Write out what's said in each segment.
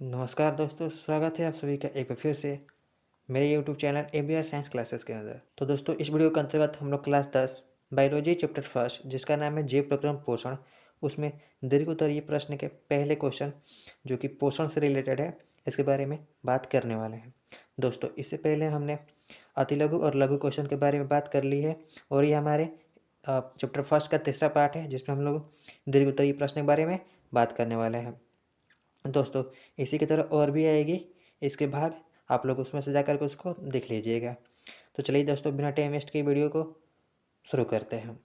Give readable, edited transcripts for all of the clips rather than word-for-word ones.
नमस्कार दोस्तों, स्वागत है आप सभी का एक बार फिर से मेरे यूट्यूब चैनल एबीआर साइंस क्लासेस के अंदर। तो दोस्तों, इस वीडियो के अंतर्गत हम लोग क्लास 10 बायोलॉजी चैप्टर फर्स्ट, जिसका नाम है जीव प्रक्रम पोषण, उसमें दीर्घ उत्तरीय प्रश्न के पहले क्वेश्चन जो कि पोषण से रिलेटेड है, इसके बारे में बात करने वाले हैं। दोस्तों, इससे पहले हमने अतिलघु और लघु क्वेश्चन के बारे में बात कर ली है, और ये हमारे चैप्टर फर्स्ट का तीसरा पार्ट है, जिसमें हम लोग दीर्घ उत्तरीय प्रश्न के बारे में बात करने वाले हैं। दोस्तों, इसी की तरह और भी आएगी इसके भाग, आप लोग उसमें से जाकर के उसको देख लीजिएगा। तो चलिए दोस्तों, बिना टाइम वेस्ट के वीडियो को शुरू करते हैं।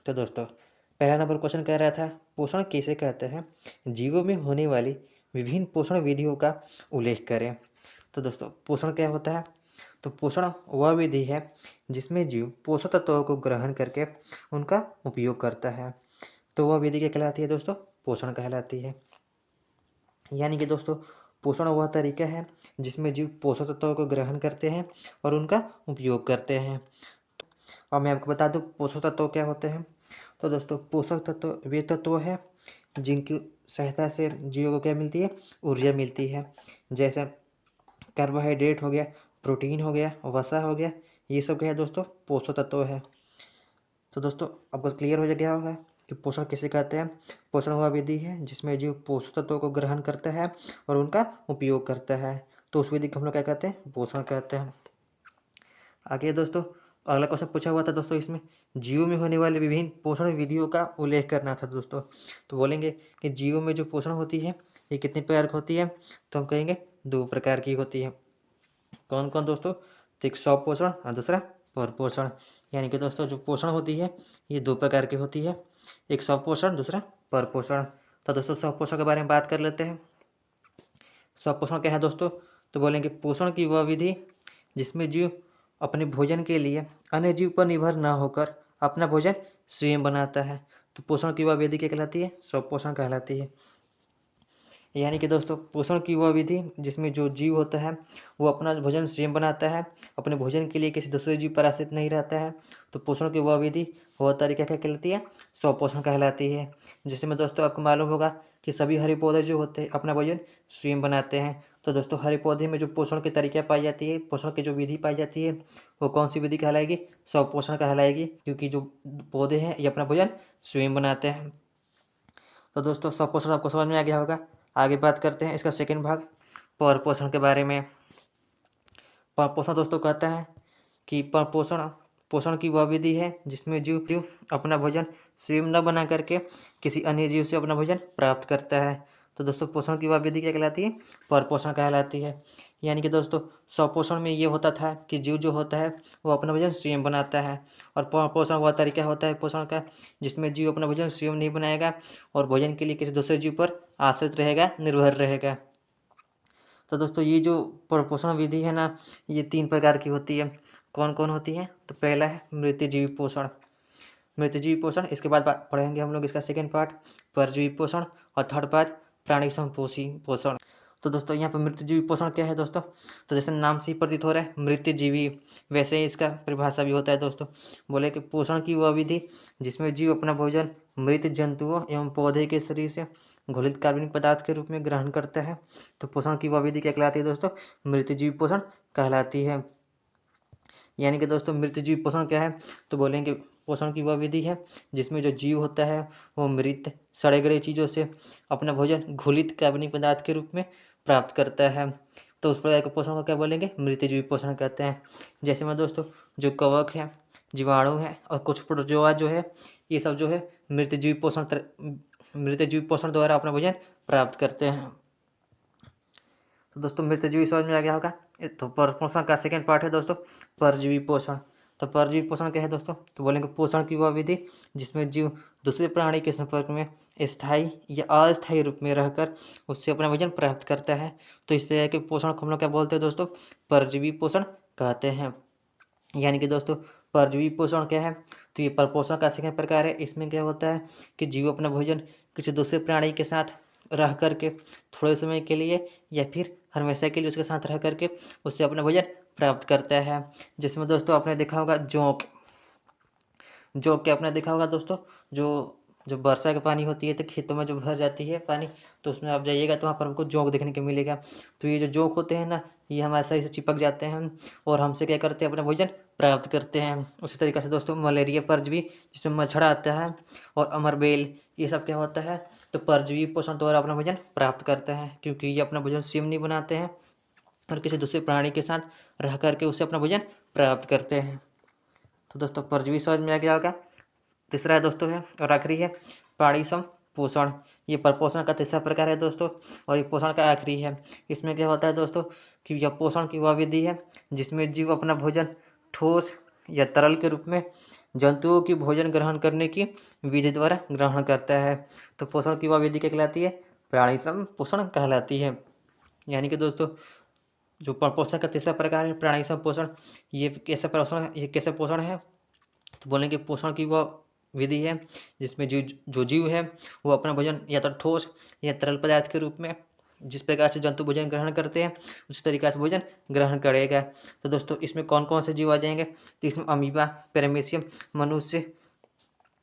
तो दोस्तों, पहला नंबर क्वेश्चन कह रहा था, पोषण किसे कहते हैं, जीवों में होने वाली विभिन्न पोषण विधियों का उल्लेख करें। तो दोस्तों, पोषण क्या होता है? तो पोषण वह विधि है जिसमें जीव पोषक तत्वों को ग्रहण करके उनका उपयोग करता है। तो वह विधि क्या कहलाती है दोस्तों? पोषण कहलाती है। यानी कि दोस्तों, पोषण वह तरीका है जिसमें जीव पोषक तत्वों को ग्रहण करते हैं और उनका उपयोग करते हैं। और मैं आपको बता दूं पोषक तत्व क्या होते हैं। तो दोस्तों, पोषक तत्व वे तत्व है जिनकी सहायता से जीवों को क्या मिलती है? ऊर्जा मिलती है। जैसे कार्बोहाइड्रेट हो गया, प्रोटीन हो गया, वसा हो गया, ये सब क्या है दोस्तों? पोषक तत्व है। तो दोस्तों, आपको क्लियर हो गया होगा कि पोषण किसे कहते हैं। पोषण वह विधि है जिसमें जीव पोषक तत्वों को ग्रहण करता है और उनका उपयोग करता है। तो उस विधि को हम लोग क्या कहते हैं? पोषण कहते हैं। आगे दोस्तों, अगला क्वेश्चन पूछा हुआ था दोस्तों, इसमें जीवों में होने वाले विभिन्न पोषण विधियों का उल्लेख करना था दोस्तों। तो बोलेंगे कि जीवों में जो पोषण होती है ये कितने प्रकार की होती है? तो हम कहेंगे 2 प्रकार की होती है। कौन कौन दोस्तों? तो एक स्वपोषण और दूसरा परपोषण। यानी कि दोस्तों, जो पोषण होती है ये 2 प्रकार की होती है, एक स्वपोषण, दूसरा परपोषण। तो दोस्तों, स्वपोषण के बारे में बात कर लेते हैं। स्वपोषण क्या है दोस्तों? तो बोलेंगे पोषण की वह विधि जिसमें जीव अपने भोजन के लिए अन्य जीव पर निर्भर न होकर अपना भोजन स्वयं बनाता है। तो पोषण की वह विधि क्या कहलाती है? स्वपोषण कहलाती है। यानी कि दोस्तों, पोषण की वह विधि जिसमें जो जीव होता है वो अपना भोजन स्वयं बनाता है, अपने भोजन के लिए किसी दूसरे जीव पर आश्रित नहीं रहता है। तो पोषण की वह विधि, वह तरीका क्या कहलाती है? स्वपोषण कहलाती है। जिसमें दोस्तों आपको मालूम होगा कि सभी हरे पौधे जो होते हैं अपना भोजन स्वयं बनाते हैं। तो दोस्तों, हरे पौधे में जो पोषण की तरीका पाई जाती है, पोषण की जो विधि पाई जाती है, वो कौन सी विधि कहलाएगी? स्वपोषण कहलाएगी, क्योंकि जो पौधे हैं ये अपना भोजन स्वयं बनाते हैं। तो दोस्तों, स्वपोषण आपको समझ में आ गया होगा। आगे बात करते हैं इसका सेकंड भाग, परपोषण के बारे में। परपोषण दोस्तों कहता है कि परपोषण पोषण की वह विधि है जिसमें जीव जीव अपना भोजन स्वयं न बना करके किसी अन्य जीव से अपना भोजन प्राप्त करता है। तो दोस्तों, पोषण की वह विधि क्या कहलाती है? परपोषण कहलाती है। यानी कि दोस्तों, स्वपोषण में ये होता था कि जीव जो होता है वो अपना भोजन स्वयं बनाता है, और परपोषण वह तरीका होता है पोषण का जिसमें जीव अपना भोजन स्वयं नहीं बनाएगा और भोजन के लिए किसी दूसरे जीव पर आश्रित रहेगा, निर्भर रहेगा। तो दोस्तों, ये जो पोषण विधि है ना, ये 3 प्रकार की होती है। कौन कौन होती है? तो पहला है मृतजीवी पोषण। मृतजीवी पोषण, इसके बाद पढ़ेंगे हम लोग इसका सेकेंड पार्ट, परजीवी पोषण, और थर्ड पार्ट प्राणी संपोषी पोषण। तो दोस्तों, यहाँ पर मृतजीवी पोषण क्या है दोस्तों? तो जैसे नाम से ही प्रतीत हो रहा है मृतजीवी, वैसे ही इसका परिभाषा भी होता है दोस्तों। बोले कि पोषण की वह विधि जिसमें जीव अपना भोजन मृत जंतुओं एवं पौधे के शरीर से घोलित कार्बनिक पदार्थ के रूप में ग्रहण करता है। तो पोषण की वह विधि क्या कहलाती है दोस्तों? मृतजीवी पोषण कहलाती है। यानी कि दोस्तों, मृतजीवी पोषण क्या है? तो बोलेंगे पोषण की वह विधि है जिसमें जो जीव होता है वो मृत सड़े गले चीज़ों से अपना भोजन घुलित कार्बनिक पदार्थ के रूप में प्राप्त करता है। तो उस प्रकार के पोषण को क्या बोलेंगे? मृतजीवी पोषण कहते हैं। जैसे में दोस्तों, जो कवक है, जीवाणु है और कुछ प्रोटोजोआ जो है, ये सब जो है मृतजीवी पोषण द्वारा अपना भोजन प्राप्त करते हैं। तो दोस्तों, मृतजीवी समझ में आ गया होगा। तो पोषण का सेकेंड पार्ट है दोस्तों, परजीवी पोषण। तो परजीवी पोषण क्या है दोस्तों? तो बोलेंगे पोषण की वह विधि जिसमें जीव दूसरे प्राणी के संपर्क में स्थायी या अस्थायी रूप में रहकर उससे अपना भोजन प्राप्त करता है। तो इस प्रकार के पोषण को हम लोग क्या बोलते हैं दोस्तों? परजीवी पोषण कहते हैं। यानी कि दोस्तों, परजीवी पोषण क्या है? तो ये परपोषण का सेकंड प्रकार है। इसमें क्या होता है कि जीव अपना भोजन किसी दूसरे प्राणी के साथ रह करके थोड़े समय के लिए या फिर हमेशा के लिए उसके साथ रह करके उससे अपना भोजन प्राप्त करता है। जिसमें दोस्तों आपने देखा होगा जोंक, जोंक के आपने देखा होगा दोस्तों, जो जो वर्षा का पानी होती है तो खेतों में जो भर जाती है पानी, तो उसमें आप जाइएगा तो वहाँ पर आपको जोंक देखने को मिलेगा। तो ये जो जोंक होते हैं ना, ये हमारे शरीर से चिपक जाते हैं और हमसे क्या करते हैं, अपना भोजन प्राप्त करते हैं। उसी तरीके से दोस्तों मलेरिया परजीवी जिसमें मच्छर आता है और अमरबेल, ये सब क्या होता है, तो परजीवी पोषण द्वारा अपना भोजन प्राप्त करते हैं, क्योंकि ये अपना भोजन स्वयं नहीं बनाते हैं और किसी दूसरे प्राणी के साथ रह करके उससे अपना भोजन प्राप्त करते हैं। तो दोस्तों परजीवी समझ में आ गया होगा। तीसरा है दोस्तों है और आखिरी है प्राणी सम पोषण। ये पोषण का तीसरा प्रकार है दोस्तों, और ये पोषण का आखिरी है। इसमें क्या होता है दोस्तों कि यह पोषण की वह विधि है जिसमें जीव अपना भोजन ठोस या तरल के रूप में जंतुओं की भोजन ग्रहण करने की विधि द्वारा ग्रहण करता है। तो पोषण की वह विधि क्या कहलाती है, प्राणी सम पोषण कहलाती है। यानी कि दोस्तों जो पोषण का तीसरा प्रकार है प्राणी सम पोषण, ये कैसा पोषण है, ये कैसे पोषण है, तो बोलेंगे पोषण की वह विधि है जिसमें जो जीव है वो अपना भोजन या तो ठोस या तरल पदार्थ के रूप में, जिस प्रकार से जंतु भोजन ग्रहण करते हैं उसी तरीके से भोजन ग्रहण करेगा। तो दोस्तों इसमें कौन कौन से जीव आ जाएंगे, तो इसमें अमीबा, पैरामीशियम, मनुष्य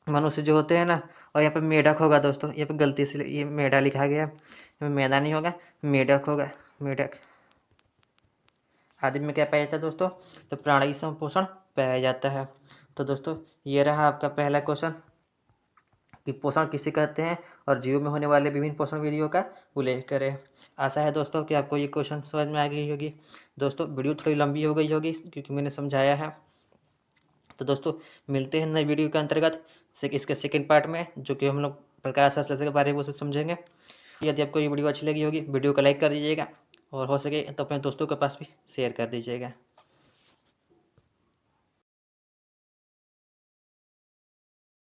मनुष्य जो होते हैं ना, और यहाँ पे मेढक होगा दोस्तों, यहाँ पे गलती से ये मेढा लिखा गया है, यहाँ मैदा नहीं होगा, मेढक होगा, मेढक। आदि में क्या पाया जाता है दोस्तों, तो प्राणी संपोषण पाया जाता है। तो दोस्तों ये रहा आपका पहला क्वेश्चन कि पोषण किसे कहते हैं और जीवों में होने वाले विभिन्न पोषण विधियों का उल्लेख करें। आशा है दोस्तों कि आपको ये क्वेश्चन समझ में आ गई होगी। दोस्तों वीडियो थोड़ी लंबी हो गई होगी क्योंकि मैंने समझाया है। तो दोस्तों मिलते हैं नई वीडियो के अंतर्गत इसके सेकेंड पार्ट में, जो कि हम लोग प्रकाश संश्लेषण के बारे में उसमें समझेंगे। यदि आपको ये वीडियो अच्छी लगी होगी वीडियो को लाइक कर दीजिएगा और हो सके तो अपने दोस्तों के पास भी शेयर कर दीजिएगा।